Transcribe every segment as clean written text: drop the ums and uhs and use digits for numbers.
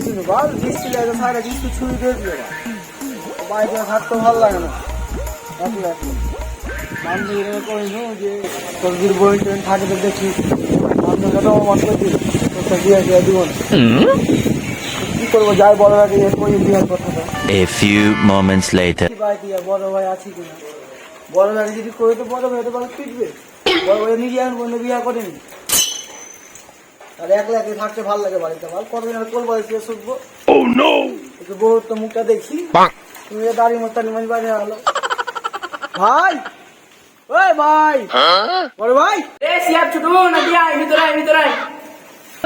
কিন্তু বল বৃষ্টি লাগে সারা কিছু ছুরি দিয়ে দিল বাড়িতে থাকতে ভালো লাগে না একলা একলা বান্ধবীরা কইল যে তোর বই ট্রেন থাকে তো দেখি বান্ধবীরা আমার করে দিল তোর বিয়ে দিয়ে দিব না কি করবো যাই বড় ভাইকে কই বিয়ের কথাটা A few moments later ভাই দিয়া বড় ভাই আছে কিনা বড় ভাই যদি কই তো বড় ভাই তো বড় পিটবে বড় ভাই নিজে এখন কোনো বিয়ে করেনি আর একলা একলা থাকতে ভালো লাগে বাড়িতে বল কতদিন আর কোল বাড়িতে শুকবো ও নো একটু বহুত তো মুখটা দেখি তুমি দাড়ি মোস্তানি মানে বাড়ি হলো ভাই ওই ভাই বড় ভাই এ সিয়াব ছুটু না দিয়া ভিতরে আয়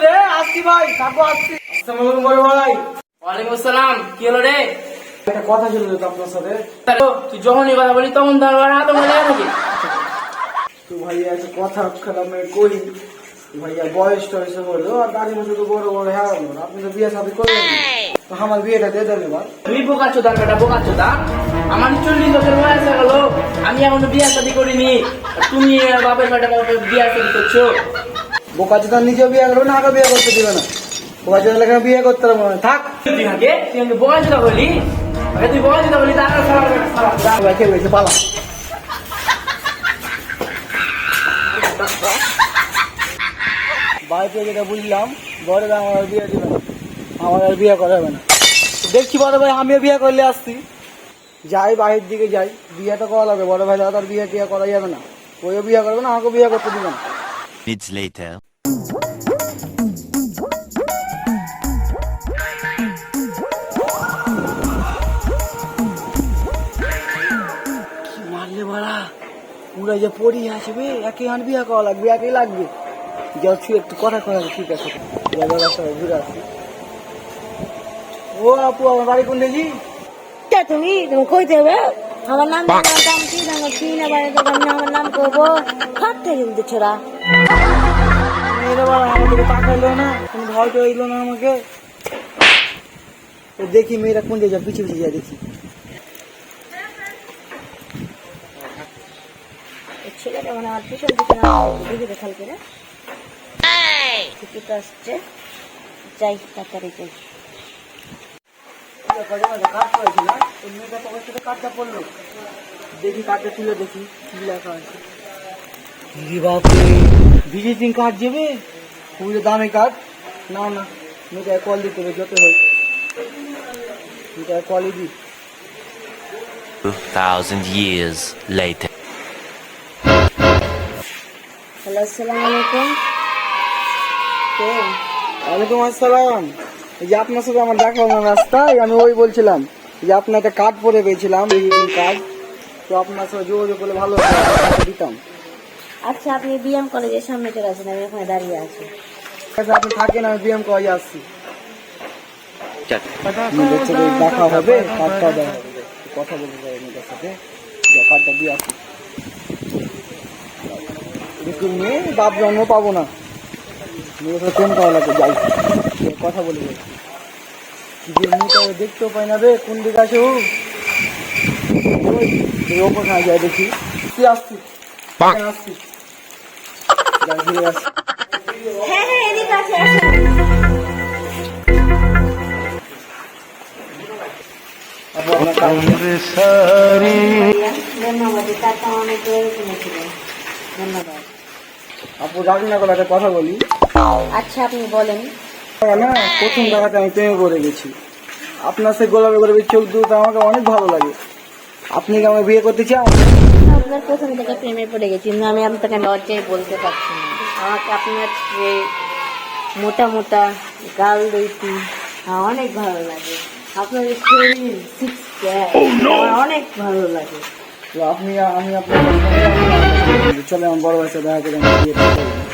রে আসছি ভাই থাকো আসছি আসসালামু আলাইকুম বড় ভাই ওয়ালাইকুম আসসালাম কি হলো রে একটা কথা ছিল তো আপনার সাথে তুই যখনই কথা বলি তখন তার হাতে মনে থাকে তো ভাইয়া একটা কথা খারাপ কই ভাইয়া বয়স টয়স হলো আর দাড়ি মতো তো বড় বড় হ্যাঁ আপনি তো বিয়ে শাদী করলেন তো আমার বিয়েটা দিয়ে দেন এবার তুমি বোকাচ্ছো তার বেটা বোকাচ্ছো তা আমার 40 বছর বয়স হয়ে গেল আমি এখনো বিয়ে শাদী করিনি আর তুমি বাপের বেটা বাপের বিয়ে শাদী করছো বোকা যদি নিজে বিয়ে করবে না আগে বিয়ে করতে দিবে না বোকা যদি লেখা বিয়ে করতে পারবো না থাক তুই আগে তুই আমাকে বোকা যেটা বলি আগে তুই বোকা যেটা বলি তার খারাপ ভাই খেয়ে গেছে পালা বাড়িতে যেটা বুঝলাম বড় ভাই আমার আর বিয়ে দিবে না আমার আর বিয়ে করাবে না দেখছি বড় ভাই আমিও বিয়ে করলে আসছি যাই বাড়ির দিকে যাই বিয়েটা করা লাগবে বড় ভাই দাদার বিয়ে টিয়ে করা যাবে না ওইও বিয়ে করবে না আমাকে বিয়ে করতে দিবে না minutes later কি মারলে মারা পুরা যে পড়ি আসবে একে আন বিয়ে করা লাগবে একই লাগবে যাচ্ছি একটু কথা করা ঠিক আছে ঘুরে আসছি ও আপু আমার বাড়ি কোন দেখি তুমি কইতে হবে আমার নাম দাম কি দাম কি না বাইরে তো আমার নাম করবো হাত থেকে দিতে ছোড়া আমাকে তাকাইলো না কোনো ভয় তো এলো না আমাকে দেখি মেয়েরা কোন দিকে পিছিয়ে পিছিয়ে যায় দেখি ছেলেটা মানে আমার পিছন পিছনে দিকে খেয়াল করে টিকিট আসছে যাই তাড়াতাড়ি যাই কাঠটা পড়লো দেখি কাঠটা তুলে দেখি কি লেখা আছে ভিজিটিং কার্ড যাবে খুবই দামি কার্ড না না মেয়েটা কল দিতে হবে যত হয় মেয়েটা কলই দি 2000 years later হ্যালো আসসালামু আলাইকুম কে ওয়ালাইকুম আসসালাম এই যে আপনার সাথে আমার দেখা হলো রাস্তায় আমি ওই বলছিলাম যে আপনার একটা কার্ড পরে পেয়েছিলাম ভিজিটিং কার্ড তো আপনার সাথে যোগাযোগ করলে ভালো দিতাম আচ্ছা আপনি বিএম কলেজের সামনে চলে আসেন আমি ওখানে দাঁড়িয়ে আছি আপনি থাকেন আমি বিএম কলেজে আসছি দেখা হবে কার্ডটা দেওয়া হবে কথা বলতে যাবে মেয়েটার সাথে কার্ডটা দিয়ে আসি দেখুন মেয়ে বাপ জন্ম পাবো না মেয়ের সাথে প্রেম করা লাগবে যাই কথা বলে যাই যে মেয়েটা দেখতেও পাই না রে কোন দিকে আছে ও ওপর খাওয়া যায় দেখি কি আসছি আসছি ঘুরে আসছি হ্যাঁ হ্যাঁ এদিকে আছে ধন্যবাদ টাটা অনেক ধন্যবাদ আপু রাজি না করে একটা কথা বলি আচ্ছা আপনি বলেন না প্রথম জায়গাতে আমি প্রেমে পড়ে গেছি আপনার সে গোলাপি গোলাপি চোখ দুটো আমাকে অনেক ভালো লাগে আপনি কি আমাকে বিয়ে করতে চান আপনার প্রথম থেকে প্রেমে পড়ে গেছি কিন্তু আমি আপনাকে লজ্জায় বলতে পারছি না আমাকে আপনার যে মোটা মোটা গাল দুইটি অনেক ভালো লাগে আপনার শরীর সিক্স প্যাক অনেক ভালো লাগে তো আপনি আমি আপনার চলে আমার বড় ভাইয়ের সাথে দেখা করে আমি বিয়ে করতে